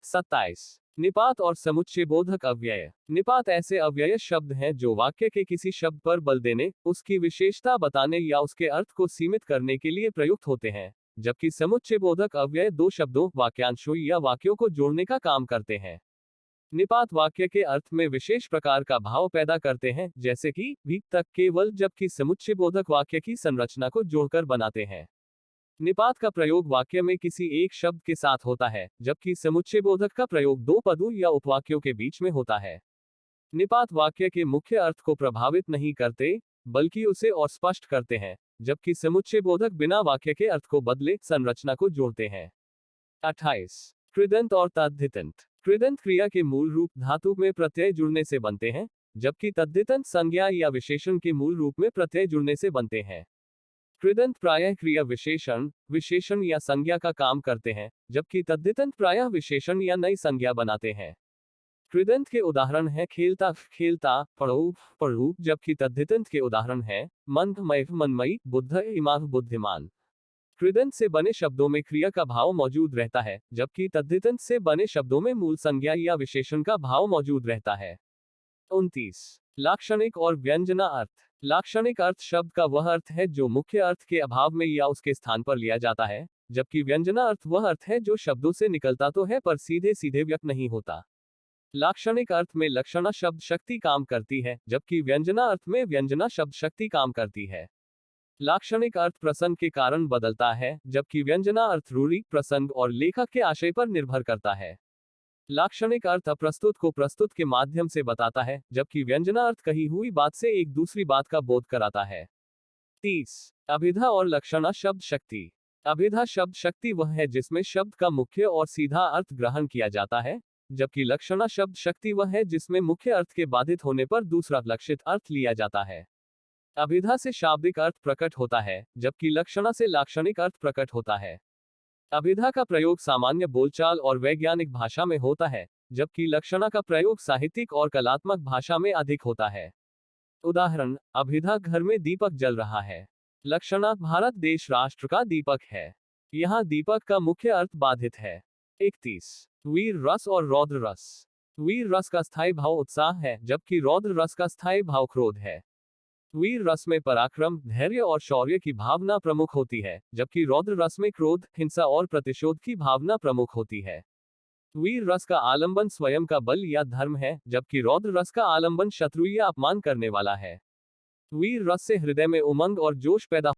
27। निपात और समुच्चयबोधक अव्यय। निपात ऐसे अव्यय शब्द हैं जो वाक्य के किसी शब्द पर बल देने, उसकी विशेषता बताने या उसके अर्थ को सीमित करने के लिए प्रयुक्त होते हैं, जबकि समुच्चयबोधक अव्यय दो शब्दों, वाक्यांशों या वाक्यों को जोड़ने का काम करते हैं। निपात वाक्य के अर्थ में विशेष प्रकार का भाव पैदा करते हैं, जैसे कि भी तक केवल, जबकि समुच्चयबोधक वाक्य की संरचना को जोड़कर बनाते हैं। निपात का प्रयोग वाक्य में किसी एक शब्द के साथ होता है, जबकि समुच्चयबोधक का प्रयोग दो पदों या उपवाक्यों के बीच में होता है। निपात वाक्य के मुख्य अर्थ को प्रभावित नहीं करते, बल्कि उसे और स्पष्ट करते हैं, जबकि समुच्चयबोधक बिना वाक्य के अर्थ को बदले संरचना को जोड़ते हैं। 28। कृदंत और तद्धितंत। कृदंत क्रिया के मूल रूप धातु में प्रत्यय जुड़ने से बनते हैं, जबकि तद्धितंत संज्ञा या विशेषण के मूल रूप में प्रत्यय जुड़ने से बनते हैं। कृदंत प्रायः क्रिया विशेषण या संज्ञा का काम करते हैं, जबकि तद्धितंत प्रायः विशेषण या नई संज्ञा बनाते हैं। कृदंत के उदाहरण हैं खेलता खेलता, पढ़ो पढ़ू, जबकि तद्धितंत के उदाहरण हैं मंदमय मनमयी, बुद्ध इमाह बुद्धिमान। कृदंत से बने शब्दों में क्रिया का भाव मौजूद रहता है, जबकि तद्धितंत से बने शब्दों में मूल संज्ञा या विशेषण का भाव मौजूद रहता है। 29। लाक्षणिक और व्यंजना अर्थ। लाक्षणिक अर्थ शब्द का वह अर्थ है जो मुख्य अर्थ के अभाव में या उसके स्थान पर लिया जाता है, जबकि व्यंजना अर्थ वह अर्थ है जो शब्दों से निकलता तो है पर सीधे सीधे व्यक्त नहीं होता। लाक्षणिक अर्थ में लक्षणा शब्द शक्ति काम करती है, जबकि व्यंजना अर्थ में व्यंजना शब्द शक्ति काम करती है। लाक्षणिक अर्थ प्रसंग के कारण बदलता है, जबकि व्यंजना अर्थ रूढ़ि, प्रसंग और लेखक के आशय पर निर्भर करता है। लाक्षणिक अर्थ अप्रस्तुत को प्रस्तुत के माध्यम से बताता है, जबकि व्यंजना अर्थ कही हुई बात से एक दूसरी बात का बोध कराता है। 30। अभिधा और लक्षणा शब्द शक्ति। अभिधा शब्द शक्ति वह है जिसमें शब्द का मुख्य और सीधा अर्थ ग्रहण किया जाता है, जबकि लक्षणा शब्द शक्ति वह है जिसमें मुख्य अर्थ के बाधित होने पर दूसरा लक्षित अर्थ लिया जाता है। अभिधा से शाब्दिक अर्थ प्रकट होता है, जबकि लक्षणा से लाक्षणिक अर्थ प्रकट होता है। अभिधा का प्रयोग सामान्य बोलचाल और वैज्ञानिक भाषा में होता है, जबकि लक्षणा का प्रयोग साहित्यिक और कलात्मक भाषा में अधिक होता है। उदाहरण: अभिधा घर में दीपक जल रहा है। लक्षणा भारत देश राष्ट्र का दीपक है। यहाँ दीपक का मुख्य अर्थ बाधित है। 31। वीर रस और रौद्र रस। वीर रस का स्थायी भाव उत्साह है, जबकि रौद्र रस का स्थायी भाव क्रोध है। वीर रस में पराक्रम, धैर्य और शौर्य की भावना प्रमुख होती है, जबकि रौद्र रस में क्रोध, हिंसा और प्रतिशोध की भावना प्रमुख होती है। वीर रस का आलंबन स्वयं का बल या धर्म है, जबकि रौद्र रस का आलंबन शत्रु या अपमान करने वाला है। वीर रस से हृदय में उमंग और जोश पैदा